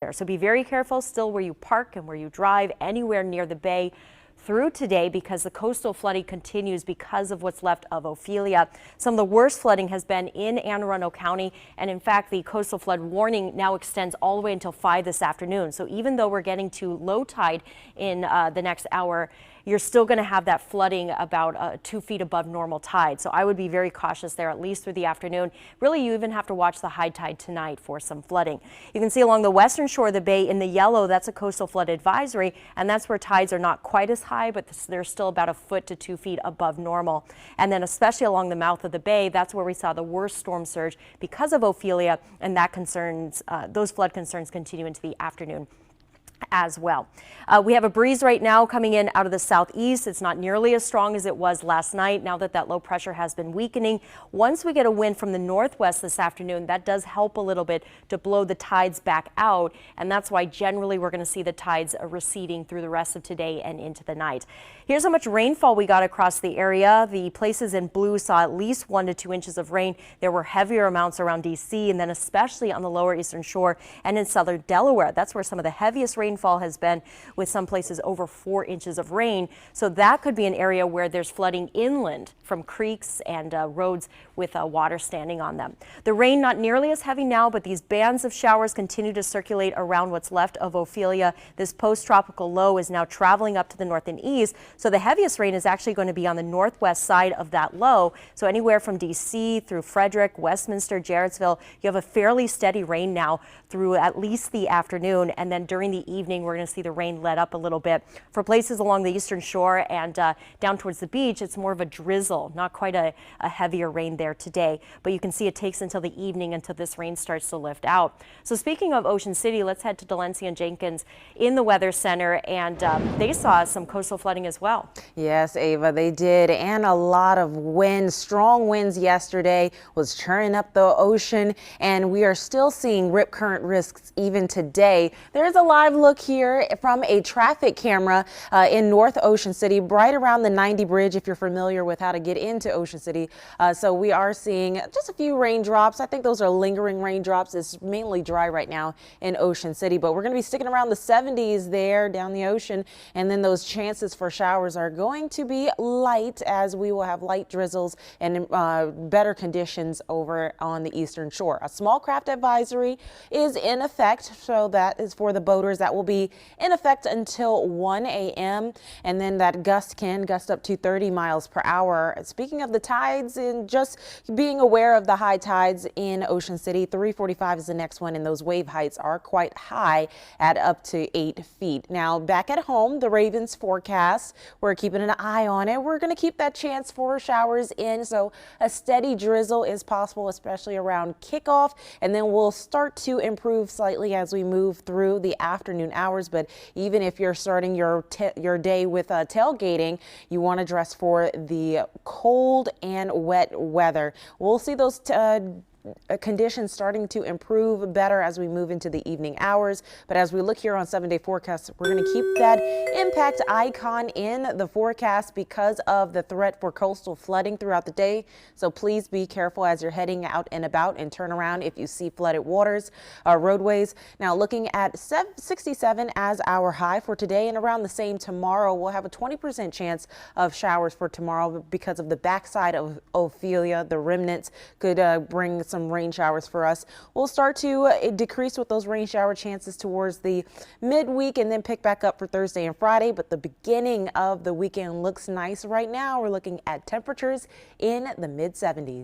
there. So be very careful still where you park and where you drive anywhere near the bay through today, because the coastal flooding continues because of what's left of Ophelia. Some of the worst flooding has been in Anne Arundel County, and in fact the coastal flood warning now extends all the way until 5 this afternoon. So even though we're getting to low tide in the next hour, you're still going to have that flooding about 2 feet above normal tide. So I would be very cautious there, at least through the afternoon. Really, you even have to watch the high tide tonight for some flooding. You can see along the western shore of the bay in the yellow, that's a coastal flood advisory, and that's where tides are not quite as high, but they're still about 1 foot to 2 feet above normal. And then especially along the mouth of the bay, that's where we saw the worst storm surge because of Ophelia, and that concerns, those flood concerns continue into the afternoon as well. We have a breeze right now coming in out of the southeast. It's not nearly as strong as it was last night now that low pressure has been weakening. Once we get a wind from the northwest this afternoon, that does help a little bit to blow the tides back out, and that's why generally we're going to see the tides receding through the rest of today and into the night. Here's how much rainfall we got across the area. The places in blue saw at least 1 to 2 inches of rain. There were heavier amounts around D.C. and then especially on the lower eastern shore and in southern Delaware. That's where some of the heaviest rainfall has been, with some places over 4 inches of rain. So that could be an area where there's flooding inland from creeks and roads with water standing on them. The rain not nearly as heavy now, but these bands of showers continue to circulate around what's left of Ophelia. This post-tropical low is now traveling up to the north and east. So the heaviest rain is actually going to be on the northwest side of that low. So anywhere from D.C. through Frederick, Westminster, Jarrettsville, you have a fairly steady rain now through at least the afternoon. And then during the evening, we're going to see the rain let up a little bit. For places along the eastern shore and down towards the beach, it's more of a drizzle, not quite a heavier rain there today. But you can see it takes until the evening until this rain starts to lift out. So speaking of Ocean City, let's head to Delancey and Jenkins in the Weather Center, and they saw some coastal flooding as well. Yes, Ava, they did, and a lot of wind. Strong winds yesterday was churning up the ocean, and we are still seeing rip current risks even today. There's a live look here from a traffic camera in North Ocean City, right around the 90 bridge, if you're familiar with how to get into Ocean City. So we are seeing just a few raindrops. I think those are lingering raindrops. It's mainly dry right now in Ocean City, but we're going to be sticking around the 70s there down the ocean, and then those chances for showers are going to be light, as we will have light drizzles and better conditions over on the eastern shore. A small craft advisory is in effect, so that is for the boaters. That will be in effect until 1 a.m. and then that gust can gust up to 30 miles per hour. Speaking of the tides, and just being aware of the high tides in Ocean City, 345 is the next one, and those wave heights are quite high at up to 8 feet. Now back at home, the Ravens forecast, we're keeping an eye on it. We're going to keep that chance for showers in, so a steady drizzle is possible, especially around kickoff, and then we'll start to improve slightly as we move through the afternoon hours. But even if you're starting your day with tailgating, you want to dress for the cold and wet weather. We'll see those conditions starting to improve better as we move into the evening hours. But as we look here on 7-day forecast, we're going to keep that impact icon in the forecast because of the threat for coastal flooding throughout the day. So please be careful as you're heading out and about, and turn around if you see flooded waters, roadways. Now looking at 67 as our high for today, and around the same tomorrow. We'll have a 20% chance of showers for tomorrow because of the backside of Ophelia. The remnants could bring some rain showers for us. We'll start to decrease with those rain shower chances towards the midweek, and then pick back up for Thursday and Friday. But the beginning of the weekend looks nice right now. We're looking at temperatures in the mid 70s.